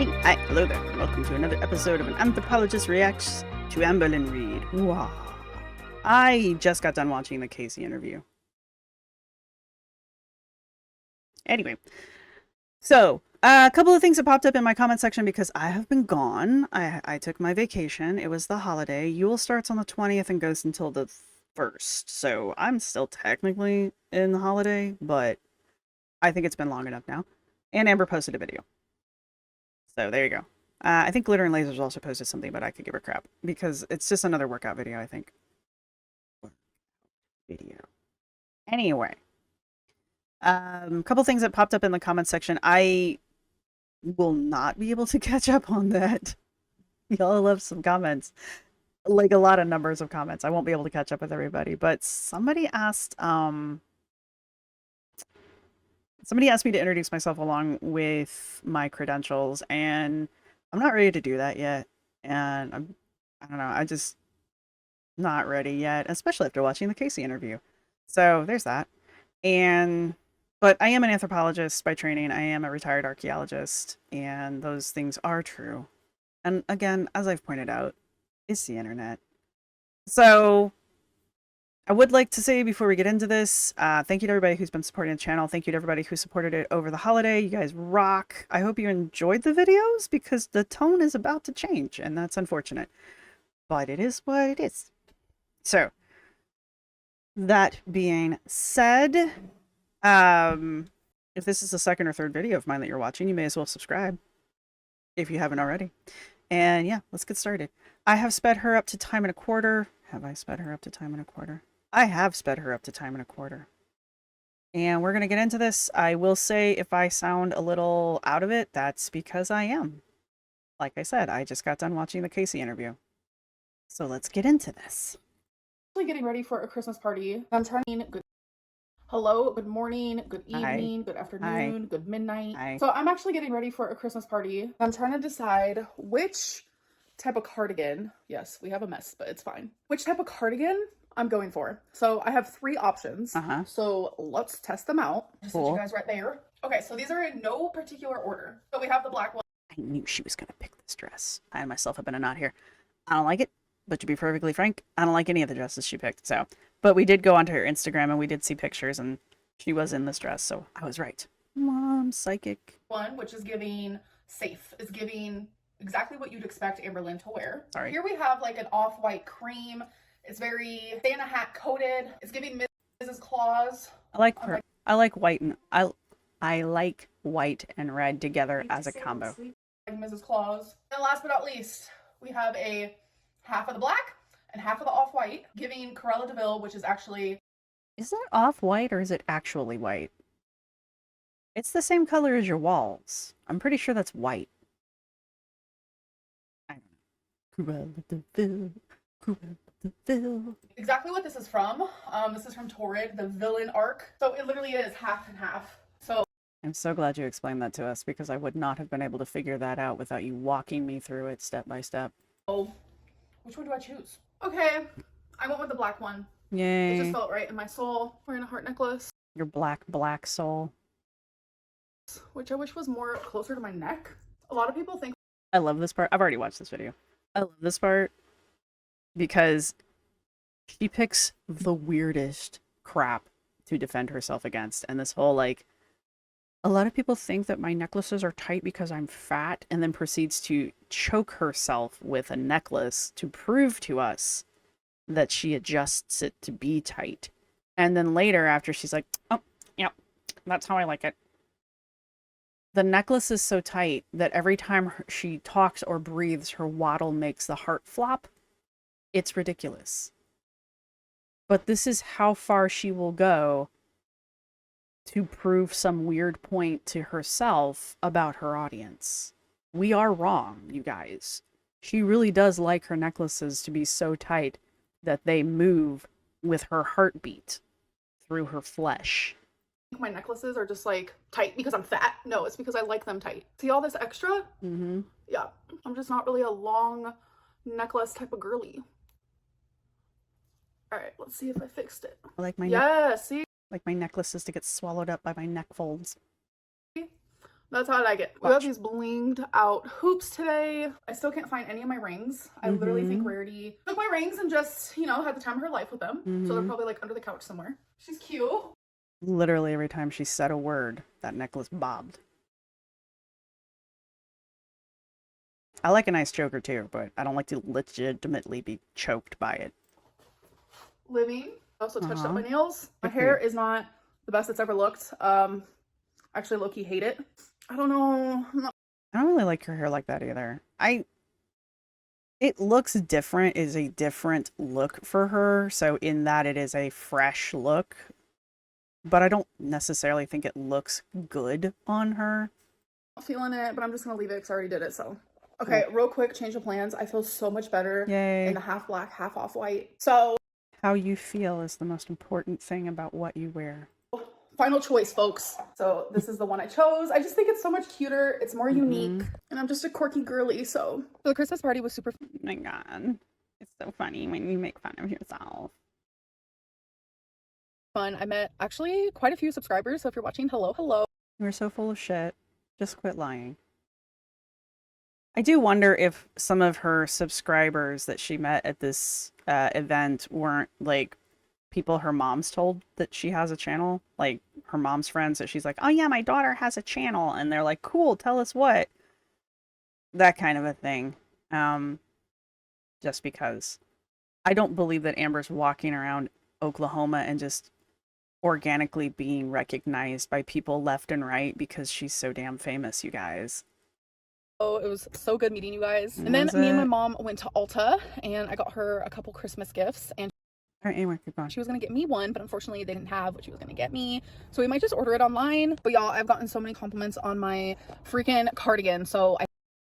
Hi, hello there, and welcome to another episode of An Anthropologist Reacts to Amberlyn Reed. Wow. I just got done watching the Casey interview. Anyway, so a couple of things that popped up in my comment section because I have been gone. I took my vacation. It was the holiday. Yule starts on the 20th and goes until the 1st. So I'm still technically in the holiday, but I think it's been long enough now. And Amber posted a video. So there you go. I think Glitter and Lasers also posted something, but I could give her crap because it's just another workout video, I think. Video. Anyway, a couple things that popped up in the comment section. I will not be able to catch up on that. Y'all love some comments, like a lot of numbers of comments. I won't be able to catch up with everybody, but somebody asked me to introduce myself along with my credentials, and I'm not ready to do that yet. And I don't know, I just not ready yet, especially after watching the Casey interview. So there's that. But I am an anthropologist by training. I am a retired archaeologist, and those things are true. And again, as I've pointed out, it's the internet. So I would like to say before we get into this, thank you to everybody who's been supporting the channel. Thank you to everybody who supported it over the holiday. You guys rock. I hope you enjoyed the videos because the tone is about to change, and that's unfortunate. But it is what it is. So, that being said, if this is the second or third video of mine that you're watching, you may as well subscribe if you haven't already. And yeah, let's get started. I have sped her up to time and a quarter. Have I sped her up to time and a quarter? I have sped her up to time and a quarter. And we're going to get into this. I will say if I sound a little out of it, that's because I am. Like I said, I just got done watching the Casey interview. So let's get into this. Getting ready for a Christmas party. I'm trying good. Hello, good morning, good evening, good afternoon, good midnight. So I'm actually getting ready for a Christmas party. I'm trying to decide which type of cardigan. Yes, we have a mess, but it's fine. Which type of cardigan I'm going for. So I have 3 options. So let's test them out. Just set you guys right there. Okay, so these are in no particular order. So we have the black one. I knew she was gonna pick this dress. I myself have been a knot here. I don't like it. But to be perfectly frank, I don't like any of the dresses she picked. So, but we did go onto her Instagram and we did see pictures, and she was in this dress, so I was right. Mom, psychic. One, which is giving safe, is giving exactly what you'd expect Amberlyn to wear. Sorry. Here we have like an off-white cream. It's very Santa hat coated. It's giving Mrs. Claus. I like her. I like white and I like white and red together as a combo. Like Mrs. Claus. And last but not least, we have a half of the black and half of the off-white, giving Cruella de Vil, which is actually... Is that off-white or is it actually white? It's the same color as your walls. I'm pretty sure that's white. I don't know. Cruella de Vil, Cruella de Vil. Exactly what this is from. This is from Torrid, the villain arc. So it literally is half and half. So I'm so glad you explained that to us because I would not have been able to figure that out without you walking me through it step by step. Oh. Which one do I choose? Okay, I went with the black one. Yay. It just felt right in my soul. Wearing a heart necklace. Your black soul. Which I wish was more closer to my neck. A lot of people think... I love this part. I've already watched this video. I love this part because she picks the weirdest crap to defend herself against. And this whole, like, a lot of people think that my necklaces are tight because I'm fat, and then proceeds to choke herself with a necklace to prove to us that she adjusts it to be tight. And then later, after she's like, oh, yeah, that's how I like it. The necklace is so tight that every time she talks or breathes, her waddle makes the heart flop. It's ridiculous. But this is how far she will go to prove some weird point to herself about her audience. We are wrong, you guys. She really does like her necklaces to be so tight that they move with her heartbeat through her flesh. My necklaces are just like tight because I'm fat. No, it's because I like them tight. See all this extra? Yeah, I'm just not really a long necklace type of girly. All right, let's see if I fixed it. I like my yeah, see? Like my necklaces to get swallowed up by my neck folds. That's how I like it. We got these blinged out hoops today. I still can't find any of my rings. I literally think Rarity took my rings and just, you know, had the time of her life with them. So they're probably like under the couch somewhere. She's cute. Literally every time she said a word, that necklace bobbed. I like a nice choker too, but I don't like to legitimately be choked by it. Living. I also touched up my nails. My hair is not the best it's ever looked. Actually low-key hate it. I don't know. I don't really like her hair like that either. It looks different, is a different look for her. So in that it is a fresh look, but I don't necessarily think it looks good on her. Not feeling it, but I'm just gonna leave it because I already did it. So okay, real quick, change of plans. I feel so much better in the half black, half off white. So how you feel is the most important thing about what you wear. Final choice, folks. So this is the one I chose. I just think it's so much cuter. It's more unique. And I'm just a quirky girly, so. The Christmas party was super fun. Oh my god. It's so funny when you make fun of yourself. Fun. I met actually quite a few subscribers. So if you're watching, hello, hello. You're so full of shit. Just quit lying. I do wonder if some of her subscribers that she met at this event weren't like people her mom's told that she has a channel, like her mom's friends, that she's like, oh yeah, my daughter has a channel, and they're like, cool, tell us what. That kind of a thing. Just because I don't believe that Amber's walking around Oklahoma and just organically being recognized by people left and right because she's so damn famous, you guys. Oh, it was so good meeting you guys. And then me and my mom went to Ulta and I got her a couple Christmas gifts, and all right, anyway, keep going. She was going to get me one, but unfortunately they didn't have what she was going to get me. So we might just order it online. But y'all, I've gotten so many compliments on my freaking cardigan. So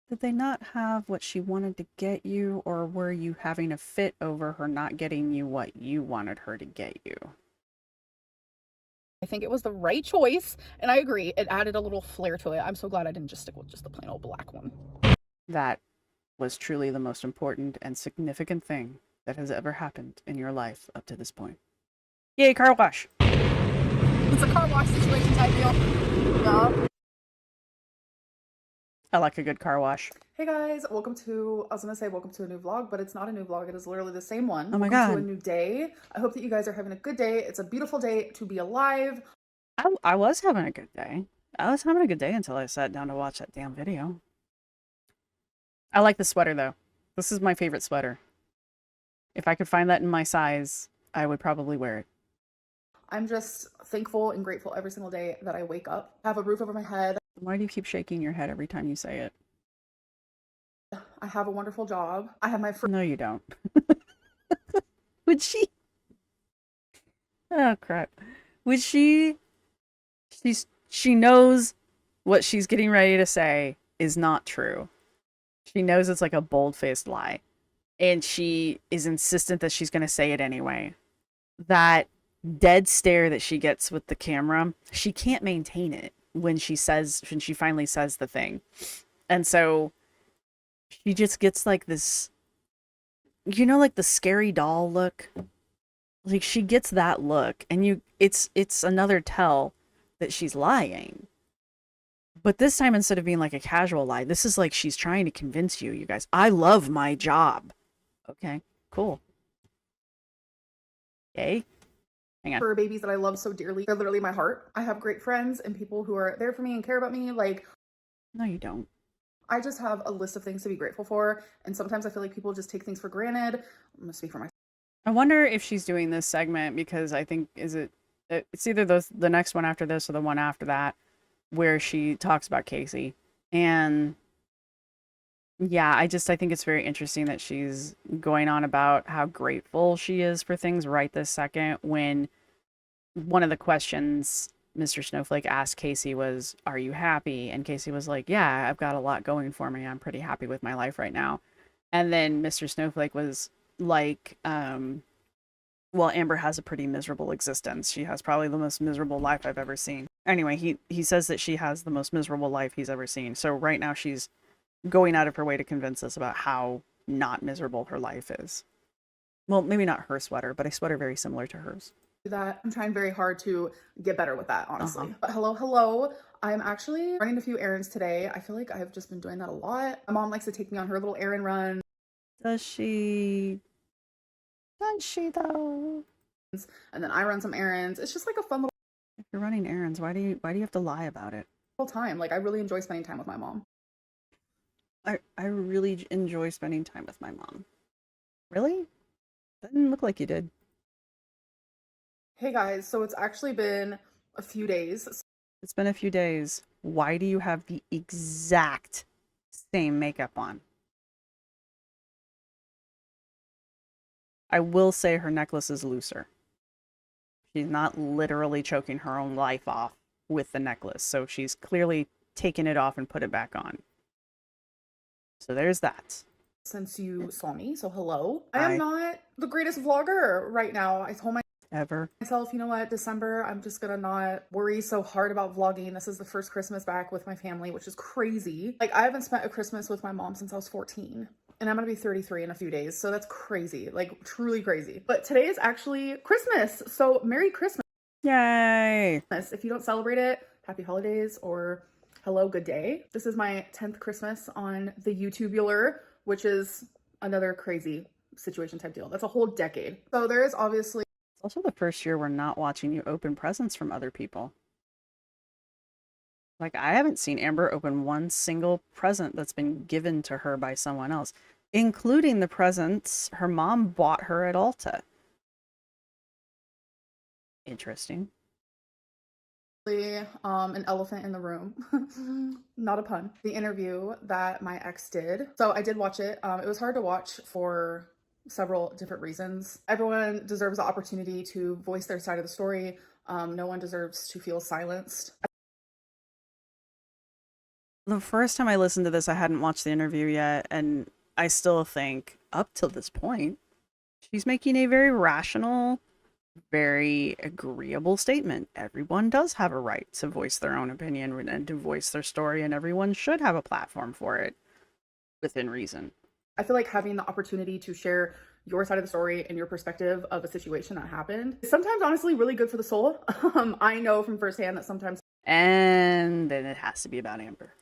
did they not have what she wanted to get you, or were you having a fit over her not getting you what you wanted her to get you? I think it was the right choice, and I agree. It added a little flair to it. I'm so glad I didn't just stick with just the plain old black one. That was truly the most important and significant thing that has ever happened in your life up to this point. Yay, car wash! It's a car wash situation type deal. Yeah. I like a good car wash. Hey guys, welcome to a new vlog, but it's not a new vlog. It is literally the same one. Oh my god. To a new day. I hope that you guys are having a good day. It's a beautiful day to be alive. I was having a good day. I was having a good day until I sat down to watch that damn video. I like the sweater though. This is my favorite sweater. If I could find that in my size, I would probably wear it. I'm just thankful and grateful every single day that I wake up, have a roof over my head. Why do you keep shaking your head every time you say it? I have a wonderful job. I have my No, you don't. Would she? Oh, crap. Would she? She knows what she's getting ready to say is not true. She knows it's like a bold-faced lie. And she is insistent that she's going to say it anyway. That dead stare that she gets with the camera, she can't maintain it when she finally says the thing. And so she just gets like this, you know, like the scary doll look. Like she gets that look, and it's another tell that she's lying. But this time, instead of being like a casual lie, this is like she's trying to convince you guys, I love my job. Okay, cool. Yay. Hang on. For babies that I love so dearly, they're literally my heart. I have great friends and people who are there for me and care about me. Like, no, you don't. I just have a list of things to be grateful for, and sometimes I feel like people just take things for granted. I'm gonna speak for myself. I wonder if she's doing this segment because I think it's either the next one after this or the one after that, where she talks about Casey. And yeah, I think it's very interesting that she's going on about how grateful she is for things right this second, when one of the questions Mr. Snowflake asked Casey was, are you happy? And Casey was like, yeah, I've got a lot going for me. I'm pretty happy with my life right now. And then Mr. Snowflake was like, well, Amber has a pretty miserable existence. She has probably the most miserable life I've ever seen. Anyway, he says that she has the most miserable life he's ever seen. So right now she's going out of her way to convince us about how not miserable her life is. Well, maybe not her sweater, but a sweater very similar to hers. that. I'm trying very hard to get better with that, honestly. But hello. I'm actually running a few errands today. I feel like I've just been doing that a lot. My mom likes to take me on her little errand run. Does she? Does she though? And then I run some errands. It's just like a fun little If you're running errands, why do you have to lie about it? time. Like I really enjoy spending time with my mom. I really enjoy spending time with my mom. Really? That didn't look like you did. Hey guys, so it's actually been a few days. It's been a few days. Why do you have the exact same makeup on? I will say her necklace is looser. She's not literally choking her own life off with the necklace, so she's clearly taken it off and put it back on. So there's that. Since you saw me, so hello. Hi. I am not the greatest vlogger right now. I told myself, you know what, December, I'm just gonna not worry so hard about vlogging. This is the first Christmas back with my family, which is crazy. Like I haven't spent a Christmas with my mom since I was 14. And I'm gonna be 33 in a few days, so that's crazy, like truly crazy. But today is actually Christmas, so Merry Christmas. Yay! If you don't celebrate it, happy holidays or hello, good day. This is my 10th Christmas on the YouTubular, which is another crazy situation type deal. That's a whole decade. So there is obviously... It's also the first year we're not watching you open presents from other people. Like, I haven't seen Amber open one single present that's been given to her by someone else, including the presents her mom bought her at Ulta. Interesting. An elephant in the room. Not a pun. The interview that my ex did. So I did watch it. It was hard to watch for several different reasons. Everyone deserves the opportunity to voice their side of the story. No one deserves to feel silenced. The first time I listened to this, I hadn't watched the interview yet, and I still think, up till this point, she's making a very rational, very agreeable statement. Everyone does have a right to voice their own opinion and to voice their story, and everyone should have a platform for it within reason. I feel like having the opportunity to share your side of the story and your perspective of a situation that happened is sometimes honestly really good for the soul. I know from firsthand that sometimes... And then it has to be about Amber.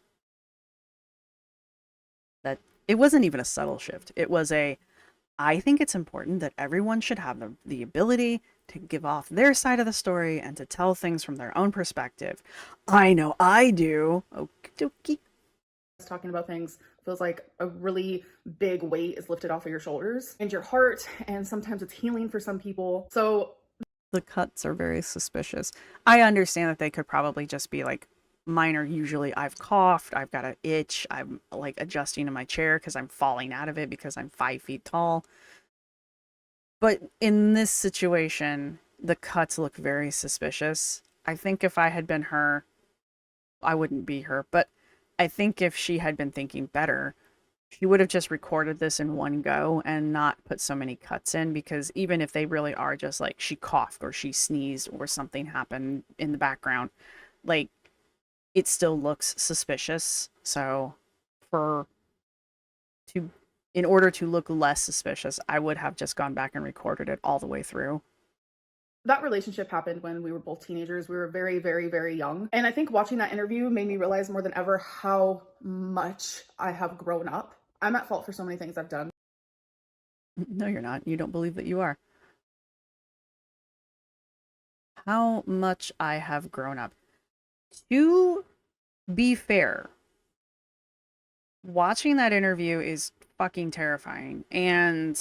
That it wasn't even a subtle shift. It was I think it's important that everyone should have the ability to give off their side of the story and to tell things from their own perspective. I know I do. Okie dokie. Talking about things feels like a really big weight is lifted off of your shoulders and your heart, and sometimes it's healing for some people. So the cuts are very suspicious. I understand that they could probably just be like minor. Usually I've coughed, I've got an itch, I'm like adjusting in my chair because I'm falling out of it because I'm 5 feet tall. But in this situation, the cuts look very suspicious. I think if I had been her, I wouldn't be her, but I think if she had been thinking better, she would have just recorded this in one go and not put so many cuts in, because even if they really are just like she coughed or she sneezed or something happened in the background, like it still looks suspicious. So in order to look less suspicious, I would have just gone back and recorded it all the way through. That relationship happened when we were both teenagers. We were very, very, very young. And I think watching that interview made me realize more than ever how much I have grown up. I'm at fault for so many things I've done. No, you're not. You don't believe that you are. How much I have grown up. To be fair, watching that interview is fucking terrifying. And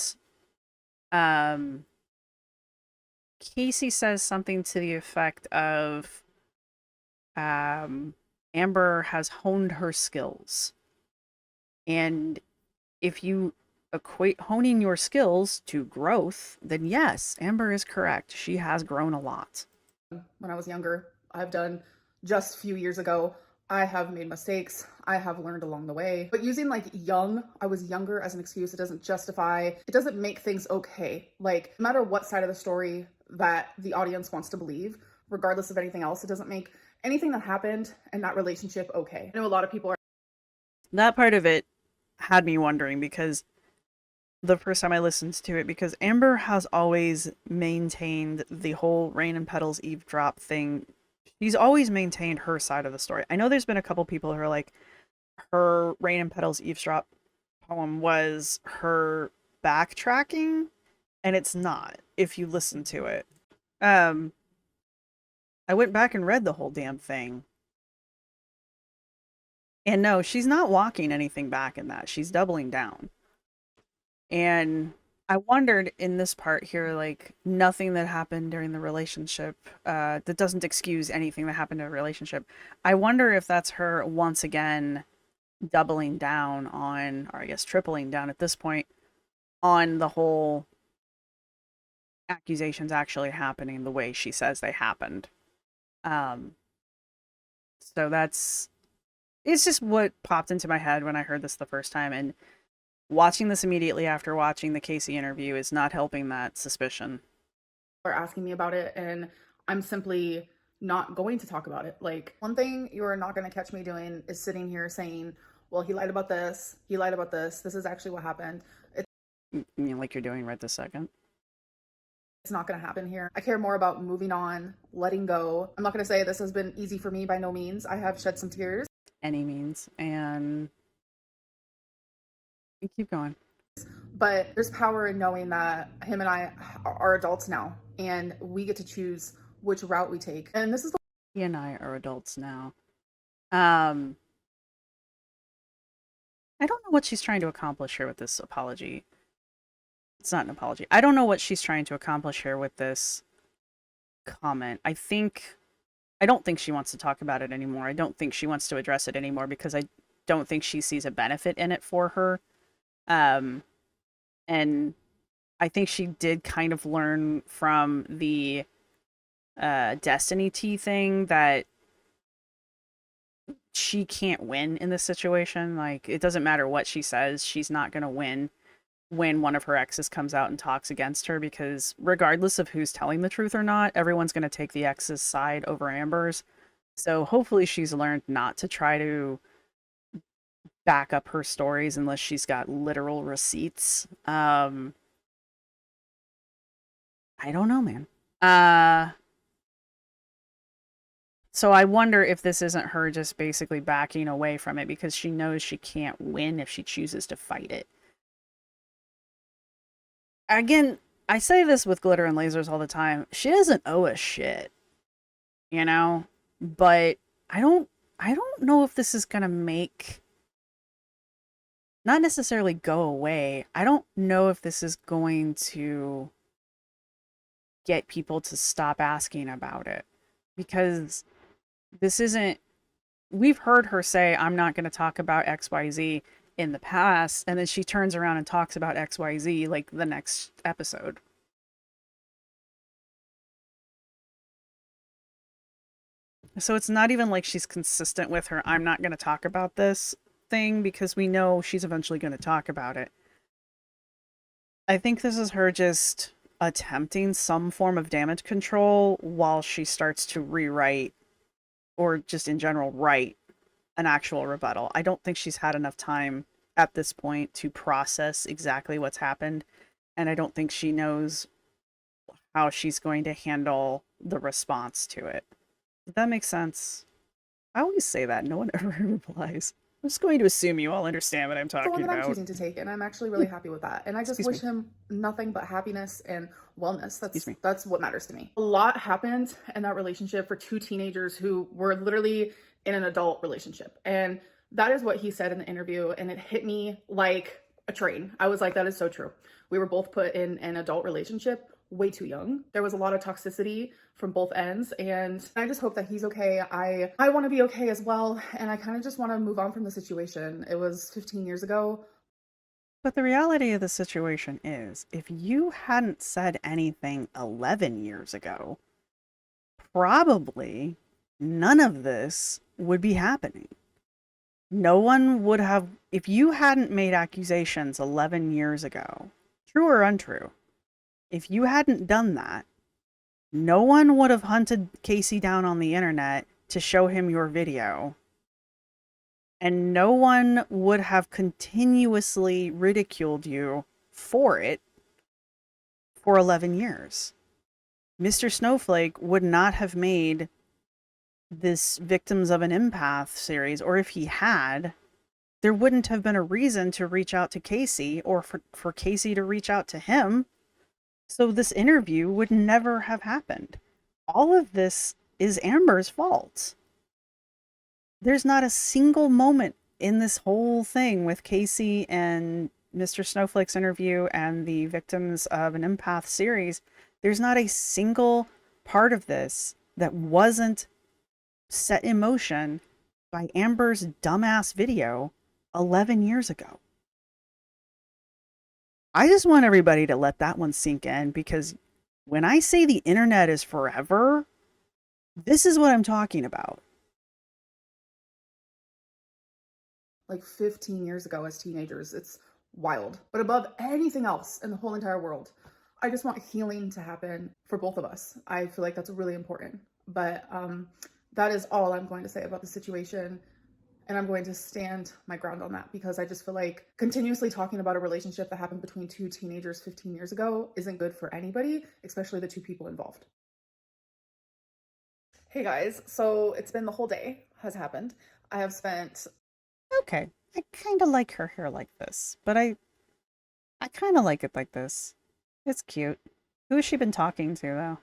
Casey says something to the effect of Amber has honed her skills. And if you equate honing your skills to growth, then yes, Amber is correct. She has grown a lot. When I was younger, I've done just a few years ago. I have made mistakes. I have learned along the way. But using like I was younger as an excuse, it doesn't justify, it doesn't make things okay. Like no matter what side of the story that the audience wants to believe, regardless of anything else, it doesn't make anything that happened and that relationship okay. I know a lot of people are... That part of it had me wondering, because the first time I listened to it, because Amber has always maintained the whole Rain and Petals eavesdrop thing. She's always maintained her side of the story. I know there's been a couple people who are like, her Rain and Petals eavesdrop poem was her backtracking, and it's not, if you listen to it. I went back and read the whole damn thing. And no, she's not walking anything back in that. She's doubling down. And I wondered in this part here, like, nothing that happened during the relationship, that doesn't excuse anything that happened in a relationship. I wonder if that's her once again doubling down on, or I guess tripling down at this point, on the whole accusations actually happening the way she says they happened. So it's just what popped into my head when I heard this the first time, and watching this immediately after watching the Casey interview is not helping that suspicion. Are asking me about it, and I'm simply not going to talk about it. Like, one thing you're not going to catch me doing is sitting here saying, well, he lied about this, this is actually what happened. You mean like you're doing right this second? It's not going to happen here. I care more about moving on, letting go. I'm not going to say this has been easy for me, by no means. I have shed some tears. Any means. And keep going. But there's power in knowing that him and I are adults now, and we get to choose which route we take. And this is the— he and I are adults now. I don't know what she's trying to accomplish here with this apology. It's not an apology. I don't know what she's trying to accomplish here with this comment. I don't think she wants to talk about it anymore. I don't think she wants to address it anymore because I don't think she sees a benefit in it for her. And I think she did kind of learn from the Destiny tea thing that she can't win in this situation. Like, it doesn't matter what she says, she's not going to win when one of her exes comes out and talks against her, because regardless of who's telling the truth or not, everyone's going to take the ex's side over Amber's. So hopefully she's learned not to try to back up her stories unless she's got literal receipts. I don't know, man. So I wonder if this isn't her just basically backing away from it because she knows she can't win if she chooses to fight it. Again, I say this with glitter and lasers all the time. She doesn't owe us shit, you know? But I don't know if this is gonna make, not necessarily go away. I don't know if this is going to get people to stop asking about it, because this isn't, we've heard her say, I'm not going to talk about XYZ in the past, and then she turns around and talks about XYZ like the next episode. So it's not even like she's consistent with her I'm not going to talk about this thing, because we know she's eventually going to talk about it. I think this is her just attempting some form of damage control while she starts to rewrite, or just in general write, an actual rebuttal. I don't think she's had enough time at this point to process exactly what's happened, and I don't think she knows how she's going to handle the response to it. Does that make sense? I always say that, no one ever replies. I'm just going to assume you all understand what I'm talking the one that about. I'm choosing to take, and I'm actually really happy with that. And I just wish him nothing but happiness and wellness. That's what matters to me. A lot happened in that relationship for two teenagers who were literally in an adult relationship. And that is what he said in the interview, and it hit me like a train. I was like, that is so true. We were both put in an adult relationship way too young. There was a lot of toxicity from both ends, and I just hope that he's okay. I want to be okay as well, and I kind of just want to move on from the situation. It was 15 years ago. But the reality of the situation is, if you hadn't said anything 11 years ago, probably none of this would be happening. No one would have, if you hadn't made accusations 11 years ago, true or untrue, if you hadn't done that, no one would have hunted Casey down on the internet to show him your video. And no one would have continuously ridiculed you for it for 11 years. Mr. Snowflake would not have made this Victims of an Empath series, or if he had, there wouldn't have been a reason to reach out to Casey or for Casey to reach out to him. So this interview would never have happened. All of this is Amber's fault. There's not a single moment in this whole thing with Casey and Mr. Snowflake's interview and the Victims of an Empath series. There's not a single part of this that wasn't set in motion by Amber's dumbass video 11 years ago. I just want everybody to let that one sink in, because when I say the internet is forever, this is what I'm talking about. Like 15 years ago as teenagers. It's wild. But above anything else in the whole entire world, I just want healing to happen for both of us. I feel like that's really important. But that is all I'm going to say about the situation. And I'm going to stand my ground on that, because I just feel like continuously talking about a relationship that happened between two teenagers 15 years ago isn't good for anybody, especially the two people involved. Hey guys, so it's been the whole day has happened. I have spent... Okay, I kind of like her hair like this, but I kind of like it like this. It's cute. Who has she been talking to, though?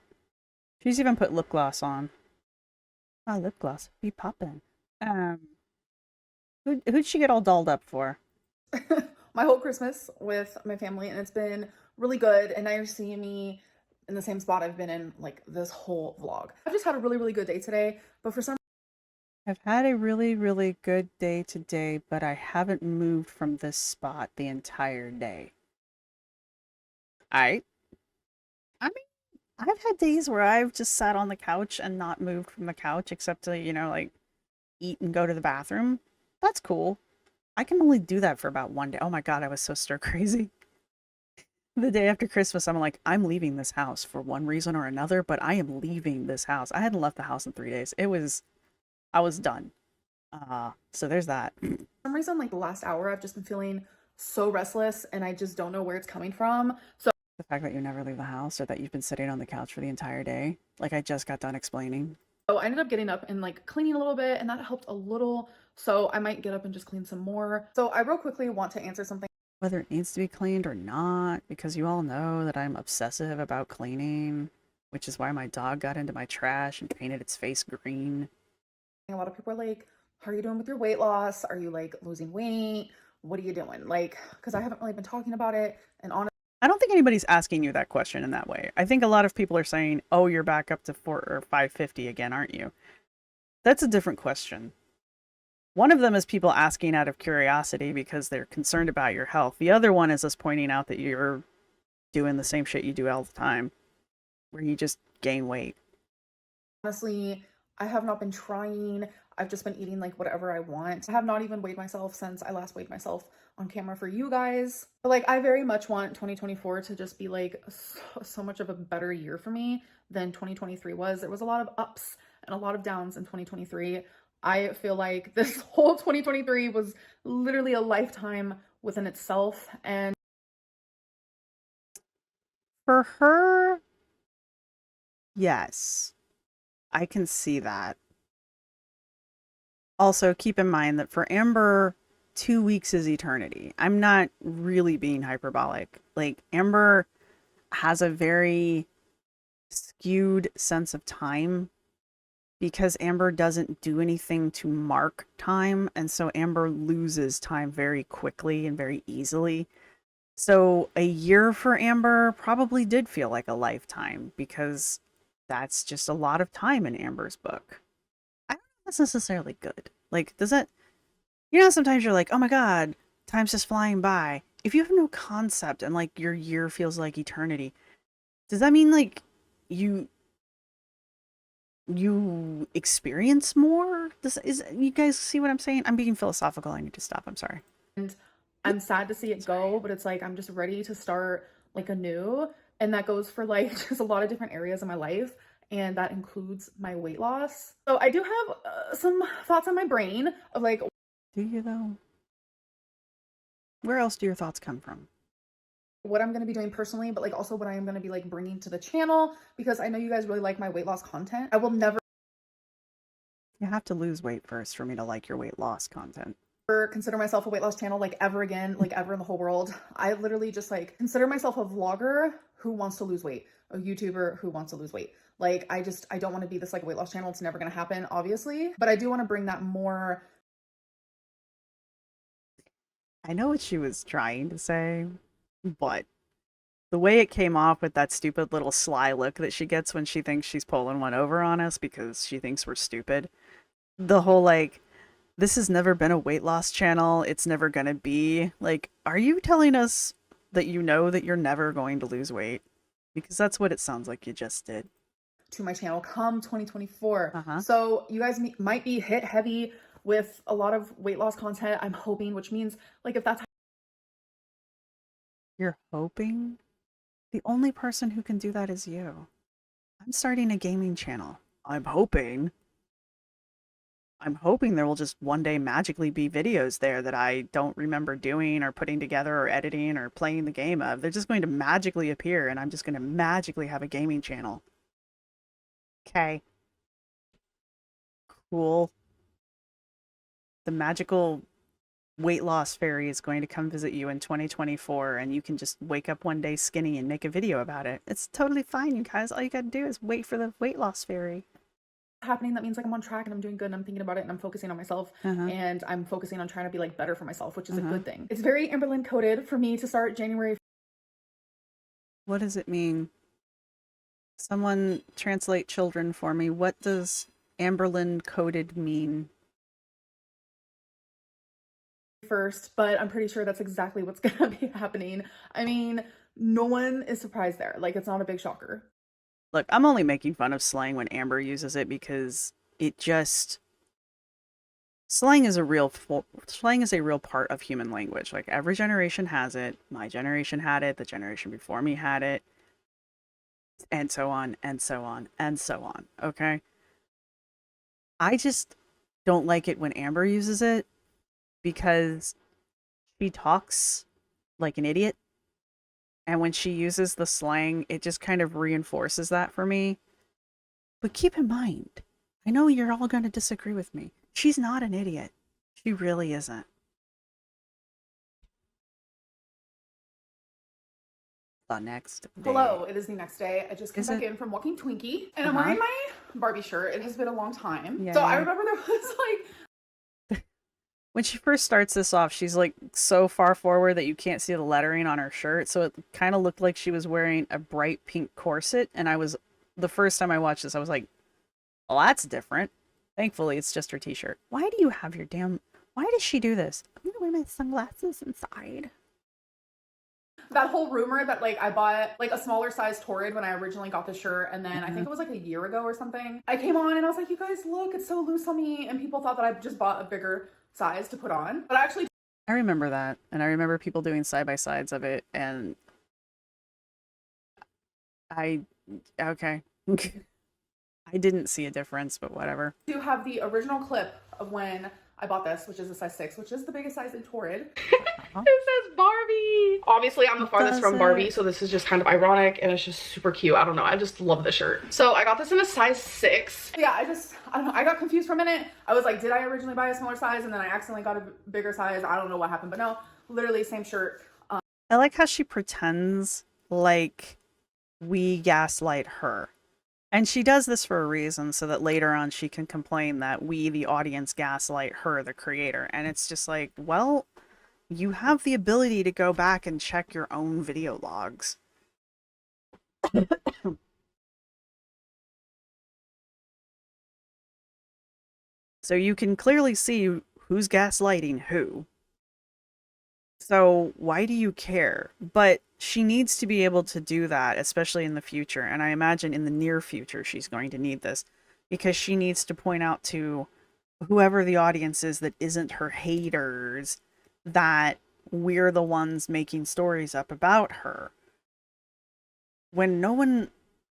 She's even put lip gloss on. Ah, lip gloss. Be poppin'. Who'd she get all dolled up for? my whole Christmas with my family, and it's been really good. And now you're seeing me in the same spot I've been in like this whole vlog. I've just had a really, really good day today, but for some... I've had a really, really good day today, but I haven't moved from this spot the entire day. I mean, I've had days where I've just sat on the couch and not moved from the couch except to, like, eat and go to the bathroom. That's cool. I can only do that for about one day. Oh my God, I was so stir crazy. The day after Christmas, I'm like, I'm leaving this house for one reason or another, but I am leaving this house. I hadn't left the house in 3 days. I was done. So there's that. For some reason, like the last hour, I've just been feeling so restless, and I just don't know where it's coming from. So the fact that you never leave the house, or that you've been sitting on the couch for the entire day, like I just got done explaining. So I ended up getting up and like cleaning a little bit, and that helped a little. So I might get up and just clean some more. So I real quickly want to answer something. Whether it needs to be cleaned or not, because you all know that I'm obsessive about cleaning, which is why my dog got into my trash and painted its face green. A lot of people are like, how are you doing with your weight loss? Are you like losing weight? What are you doing? Like, because I haven't really been talking about it. And honestly, I don't think anybody's asking you that question in that way. I think a lot of people are saying, oh, you're back up to 550 again, aren't you? That's a different question. One of them is people asking out of curiosity because they're concerned about your health. The other one is us pointing out that you're doing the same shit you do all the time, where you just gain weight. Honestly, I have not been trying. I've just been eating like whatever I want. I have not even weighed myself since I last weighed myself on camera for you guys. But like, I very much want 2024 to just be like so much of a better year for me than 2023 was. There was a lot of ups and a lot of downs in 2023. I feel like this whole 2023 was literally a lifetime within itself. And for her, yes, I can see that. Also, keep in mind that for Amber, 2 weeks is eternity. I'm not really being hyperbolic. Like, Amber has a very skewed sense of time because Amber doesn't do anything to mark time, and so Amber loses time very quickly and very easily. So a year for Amber probably did feel like a lifetime, because that's just a lot of time in Amber's book. I don't know if that's necessarily good. Like, does that... sometimes you're like, oh my God, time's just flying by. If you have no concept and like your year feels like eternity, does that mean like you experience more? You guys see what I'm saying? I'm being philosophical. I need to stop. I'm sorry. And I'm sad to see it go, but it's like I'm just ready to start like anew. And that goes for like just a lot of different areas of my life. And that includes my weight loss. So I do have some thoughts in my brain of like... Do you though? Where else do your thoughts come from? what I'm going to be doing personally, but like also what I am going to be like bringing to the channel, because I know you guys really like my weight loss content. I will never You have to lose weight first for me to like your weight loss content. consider myself a weight loss channel like ever again, like ever in the whole world. I literally just like consider myself a vlogger who wants to lose weight, a YouTuber who wants to lose weight. Like I don't want to be this like weight loss channel. It's never going to happen, obviously, but I do want to bring that more. I know what she was trying to say, but the way it came off with that stupid little sly look that she gets when she thinks she's pulling one over on us because she thinks we're stupid. The whole like, this has never been a weight loss channel. It's never gonna be. Like, are you telling us that you know that you're never going to lose weight? Because that's what it sounds like you just did. To my channel come 2024. Uh-huh. So you guys might be hit heavy with a lot of weight loss content, I'm hoping, which means like if that's You're hoping? The only person who can do that is you. I'm starting a gaming channel. I'm hoping there will just one day magically be videos there that I don't remember doing or putting together or editing or playing the game of. They're just going to magically appear and I'm just going to magically have a gaming channel. Okay. Cool. The magical weight loss fairy is going to come visit you in 2024 and you can just wake up one day skinny and make a video about it. It's totally fine, you guys. All you gotta do is wait for the weight loss fairy. happening, that means like I'm on track and I'm doing good and I'm thinking about it and I'm focusing on myself and I'm focusing on trying to be like better for myself, which is a good thing. It's very Amberlynn coded for me to start January. What does it mean? Someone translate children for me. What does Amberlynn coded mean? First, but I'm pretty sure that's exactly what's gonna be happening. I mean, no one is surprised there. Like, it's not a big shocker. Look, I'm only making fun of slang when Amber uses it because it just... Slang is a real part of human language. Like, every generation has it. My generation had it. The generation before me had it. And so on, and so on, and so on. Okay? I just don't like it when Amber uses it because she talks like an idiot. And when she uses the slang, it just kind of reinforces that for me. But keep in mind, I know you're all going to disagree with me. She's not an idiot. She really isn't. The next day. Hello, it is the next day. I just came back in from walking Twinkie and I'm wearing my Barbie shirt. It has been a long time. Yay. So I remember there was like... When she first starts this off, she's like so far forward that you can't see the lettering on her shirt. So it kind of looked like she was wearing a bright pink corset. And the first time I watched this, I was like, well, that's different. Thankfully, it's just her t-shirt. Why does she do this? I'm going to wear my sunglasses inside. That whole rumor that like I bought like a smaller size Torrid when I originally got the shirt, and then I think it was like a year ago or something. I came on and I was like, you guys, look, it's so loose on me. And people thought that I just bought a bigger size to put on. But actually, I remember that. And I remember people doing side-by-sides of it. And okay. I didn't see a difference, but whatever. You have the original clip of when I bought this, which is a size 6, which is the biggest size in Torrid. It says Barbie. Obviously, I'm the farthest from Barbie, so this is just kind of ironic and it's just super cute. I don't know. I just love the shirt. So I got this in a size 6. Yeah, I don't know. I got confused for a minute. I was like, did I originally buy a smaller size and then I accidentally got a bigger size? I don't know what happened, but no, literally same shirt. I like how she pretends like we gaslight her. And she does this for a reason, so that later on she can complain that we, the audience, gaslight her, the creator. And it's just like, well, you have the ability to go back and check your own video logs. So you can clearly see who's gaslighting who. So why do you care? But she needs to be able to do that, especially in the future. And I imagine in the near future, she's going to need this because she needs to point out to whoever the audience is that isn't her haters that we're the ones making stories up about her. When no one,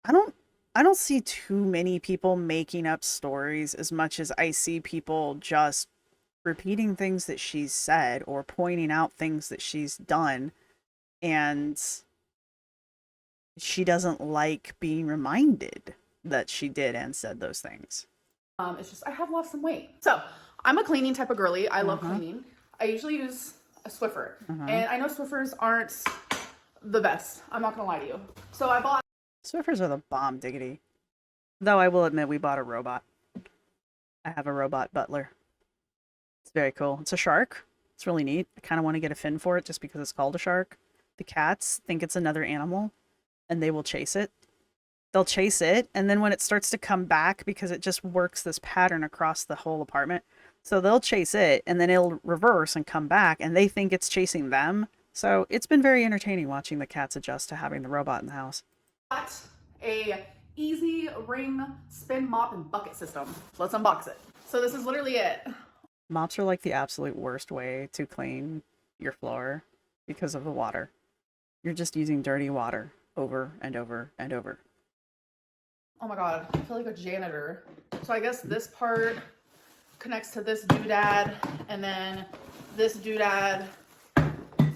I don't see too many people making up stories as much as I see people just repeating things that she's said or pointing out things that she's done And she doesn't like being reminded that she did and said those things. It's just I have lost some weight. So I'm a cleaning type of girly. I love cleaning. I usually use a Swiffer. And I know Swiffers aren't the best. I'm not gonna lie to you. So I bought Swiffers are the bomb diggity. Though I will admit we bought a robot. I have a robot butler. It's very cool. It's a shark. It's really neat. I kind of want to get a fin for it just because it's called a shark. The cats think it's another animal and they will chase it. They'll chase it, and then when it starts to come back, because it just works this pattern across the whole apartment, so they'll chase it, and then it'll reverse and come back, and they think it's chasing them. So it's been very entertaining watching the cats adjust to having the robot in the house. A easy ring spin mop and bucket system. So let's unbox it. So this is literally it. Mops are like the absolute worst way to clean your floor because of the water. You're just using dirty water over and over and over. Oh my god, I feel like a janitor. So I guess this part connects to this doodad, and then this doodad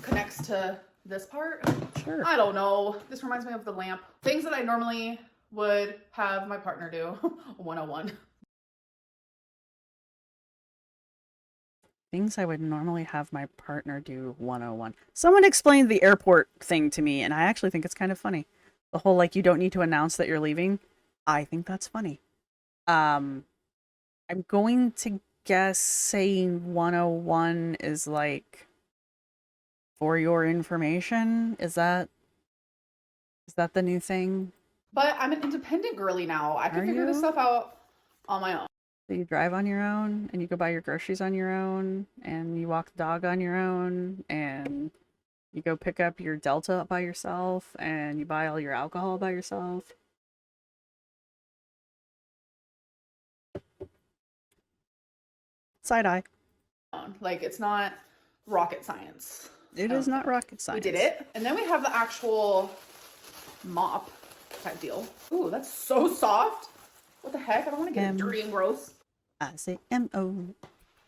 connects to this part. Sure. I don't know. This reminds me of the lamp. Things that I normally would have my partner do. 101. Things I would normally have my partner do 101. Someone explained the airport thing to me, and I actually think it's kind of funny. The whole, like, you don't need to announce that you're leaving. I think that's funny. I'm going to guess saying 101 is like for your information. Is that the new thing? But I'm an independent girly now. I can Are figure this you? stuff out on my own. So you drive on your own, and you go buy your groceries on your own, and you walk the dog on your own, and you go pick up your Delta by yourself, and you buy all your alcohol by yourself. Side eye. Like, it's not rocket science. It is not rocket science. We did it. And then we have the actual mop type deal. Ooh, that's so soft. What the heck? I don't want to get dirty and gross. I say M-O.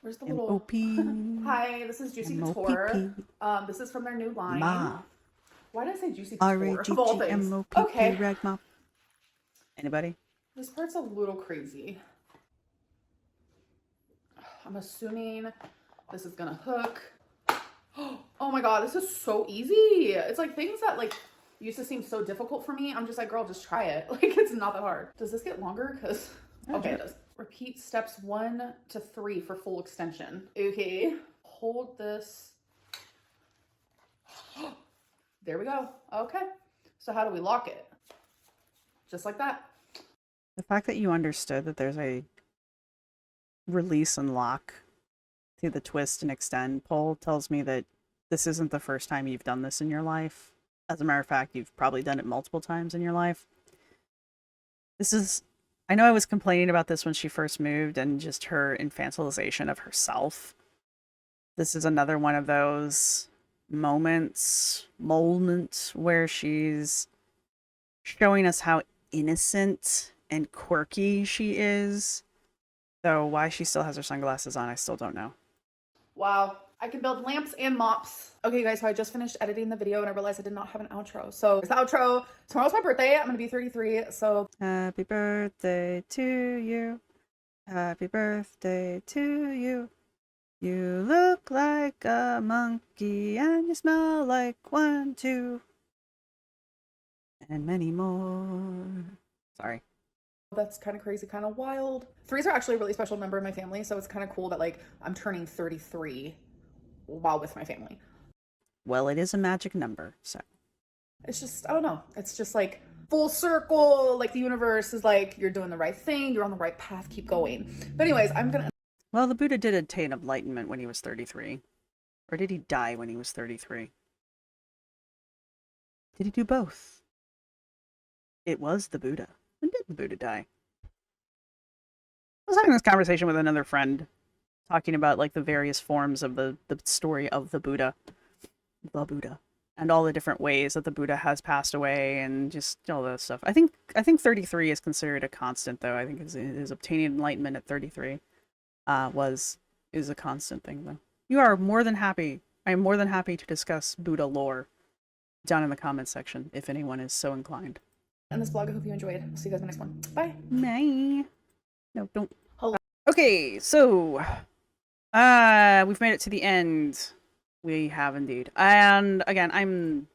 Where's the little... M-O-P. Hi, this is Juicy Couture. This is from their new line. Ma. Why did I say Juicy Couture? Of all things. Okay. Rag mop. Anybody? This part's a little crazy. I'm assuming this is gonna hook. Oh my god, this is so easy. It's like things that like used to seem so difficult for me. I'm just like, girl, just try it. Like, it's not that hard. Does this get longer? Because okay, it does. Repeat steps 1 to 3 for full extension. Okay, hold this. There we go. Okay, so how do we lock it? Just like that. The fact that you understood that there's a release and lock to the twist and extend pull tells me that this isn't the first time you've done this in your life. As a matter of fact, you've probably done it multiple times in your life. This is, I know I was complaining about this when she first moved and just her infantilization of herself. This is another one of those moments where she's showing us how innocent and quirky she is. So why she still has her sunglasses on, I still don't know. Wow, I can build lamps and mops. Okay, guys, so I just finished editing the video and I realized I did not have an outro. So it's the outro. Tomorrow's my birthday. I'm gonna be 33. So happy birthday to you. Happy birthday to you. You look like a monkey and you smell like one too. And many more. Sorry. That's kind of crazy, kind of wild. 3s are actually a really special member of my family, so it's kind of cool that like I'm turning 33 while with my family. Well, it is a magic number, so. It's just, I don't know. It's just like full circle. Like the universe is like, you're doing the right thing. You're on the right path. Keep going. But anyways, I'm gonna... Well, the Buddha did attain enlightenment when he was 33. Or did he die when he was 33? Did he do both? It was the Buddha. When did the Buddha die? I was having this conversation with another friend, talking about like the various forms of the story of the Buddha, and all the different ways that the Buddha has passed away, and just all that stuff. I think 33 is considered a constant, though. I think his obtaining enlightenment at 33 is a constant thing, though. You are more than happy. I am more than happy to discuss Buddha lore down in the comments section if anyone is so inclined. And this vlog. I hope you enjoyed. I'll see you guys in the next one. Bye. Bye. No, don't. Hello. Okay, so we've made it to the end. We have indeed. And again, I'm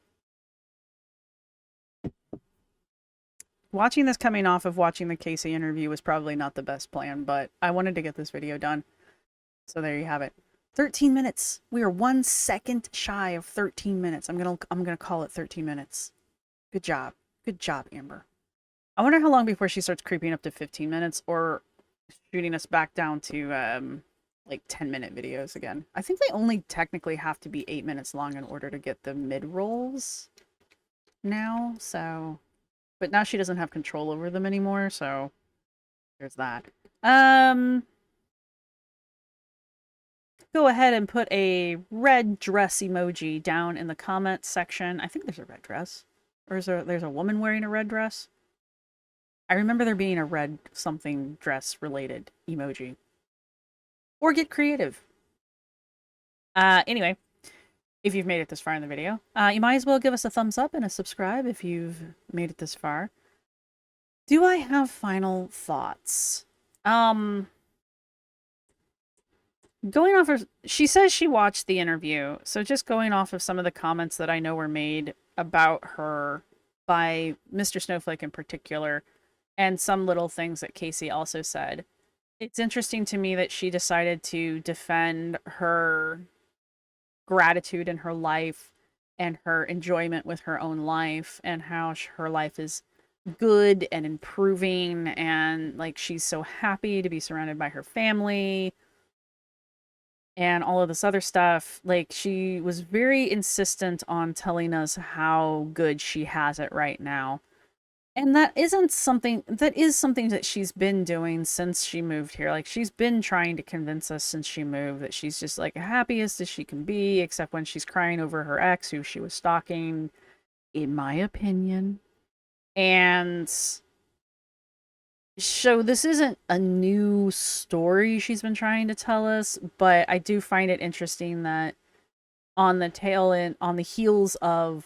watching this coming off of watching the Casey interview was probably not the best plan, but I wanted to get this video done. So there you have it. 13 minutes. We are 1 second shy of 13 minutes. I'm gonna call it 13 minutes. Good job. Good job, Amber. I wonder how long before she starts creeping up to 15 minutes or shooting us back down to like 10-minute videos again. I think they only technically have to be 8 minutes long in order to get the mid-rolls now, so... But now she doesn't have control over them anymore, so there's that. Go ahead and put a red dress emoji down in the comments section. I think there's a red dress. Or there's a woman wearing a red dress? I remember there being a red something dress related emoji. Or get creative. Anyway, if you've made it this far in the video, you might as well give us a thumbs up and a subscribe if you've made it this far. Do I have final thoughts? Going off of... She says she watched the interview, so just going off of some of the comments that I know were made about her by Mr. Snowflake in particular, and some little things that Casey also said. It's interesting to me that she decided to defend her gratitude in her life and her enjoyment with her own life and how her life is good and improving and like she's so happy to be surrounded by her family and all of this other stuff. Like, she was very insistent on telling us how good she has it right now. And that is something that she's been doing since she moved here. Like, she's been trying to convince us since she moved that she's just like happiest as she can be, except when she's crying over her ex who she was stalking, in my opinion. And so this isn't a new story she's been trying to tell us, but I do find it interesting that on the heels of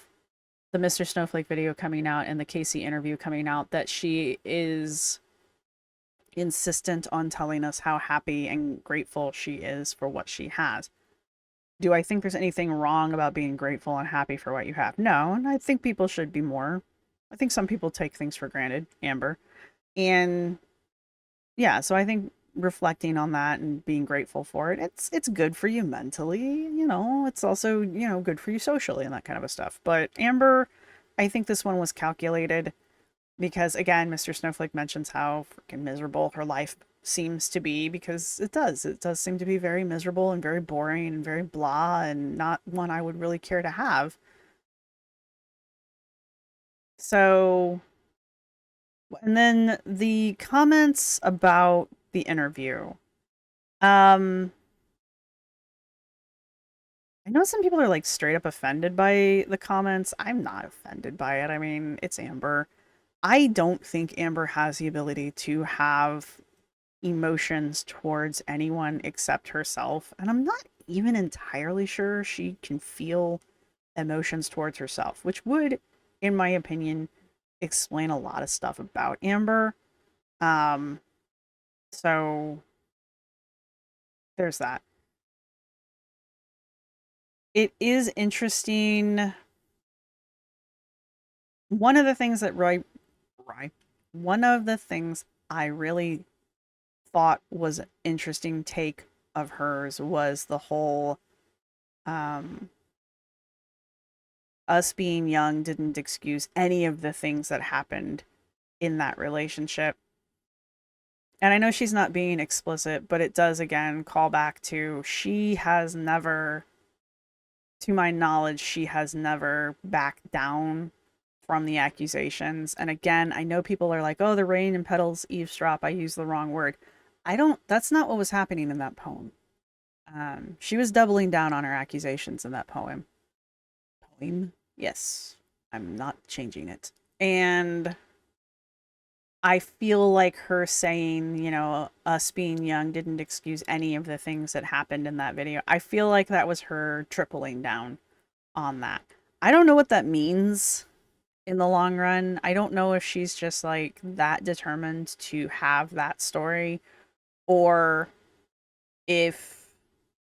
the Mr. Snowflake video coming out and the Casey interview coming out, that she is insistent on telling us how happy and grateful she is for what she has. Do I think there's anything wrong about being grateful and happy for what you have? No, and I think people should be more. I think some people take things for granted, Amber. And yeah, so I think reflecting on that and being grateful for it, it's good for you mentally, you know, it's also, you know, good for you socially and that kind of a stuff. But Amber, I think this one was calculated because, again, Mr. Snowflake mentions how freaking miserable her life seems to be, because it does seem to be very miserable and very boring and very blah and not one I would really care to have. So... And then the comments about the interview. I know some people are like straight up offended by the comments. I'm not offended by it. I mean, it's Amber. I don't think Amber has the ability to have emotions towards anyone except herself. And I'm not even entirely sure she can feel emotions towards herself, which would, in my opinion, explain a lot of stuff about Amber. So there's that. It is interesting. One of the things I really thought was an interesting take of hers was the whole us being young didn't excuse any of the things that happened in that relationship. And I know she's not being explicit, but it does, again, call back to she has never, to my knowledge, she has never backed down from the accusations. And again, I know people are like, oh, the rain and petals eavesdrop. I used the wrong word. That's not what was happening in that poem. She was doubling down on her accusations in that poem. Yes, I'm not changing it. And I feel like her saying, you know, us being young didn't excuse any of the things that happened in that video. I feel like that was her tripling down on that. I don't know what that means in the long run. I don't know if she's just like that determined to have that story, or if,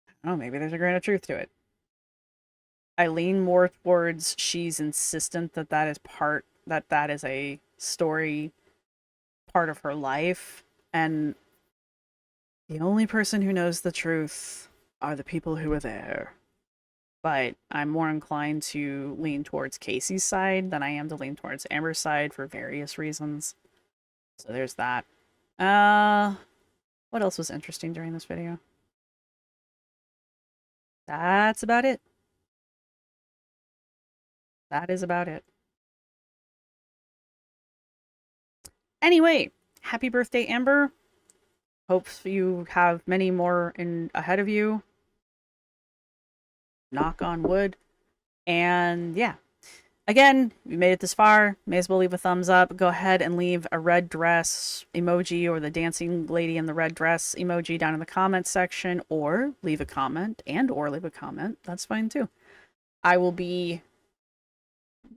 I don't know, maybe there's a grain of truth to it. I lean more towards she's insistent that that is a story part of her life, and the only person who knows the truth are the people who are there. But I'm more inclined to lean towards Casey's side than I am to lean towards Amber's side for various reasons. So there's that. What else was interesting during this video? That's about it. That is about it. Anyway, happy birthday, Amber. Hope you have many more ahead of you. Knock on wood. And yeah. Again, if you made it this far, may as well leave a thumbs up. Go ahead and leave a red dress emoji or the dancing lady in the red dress emoji down in the comments section, or leave a comment or leave a comment. That's fine too. I will be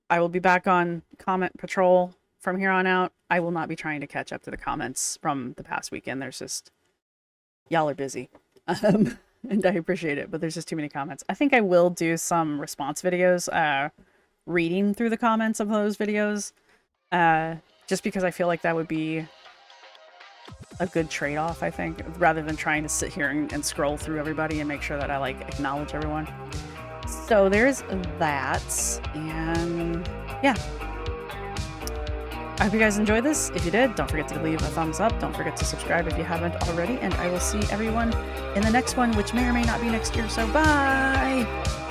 back on comment patrol from here on out. I will not be trying to catch up to the comments from the past weekend. There's just, y'all are busy. And I appreciate it, but there's just too many comments. I think I will do some response videos, reading through the comments of those videos, just because I feel like that would be a good trade-off, I think, rather than trying to sit here and scroll through everybody and make sure that I like acknowledge everyone. So there's that, and yeah. I hope you guys enjoyed this. If you did, don't forget to leave a thumbs up. Don't forget to subscribe if you haven't already, and I will see everyone in the next one, which may or may not be next year, so bye!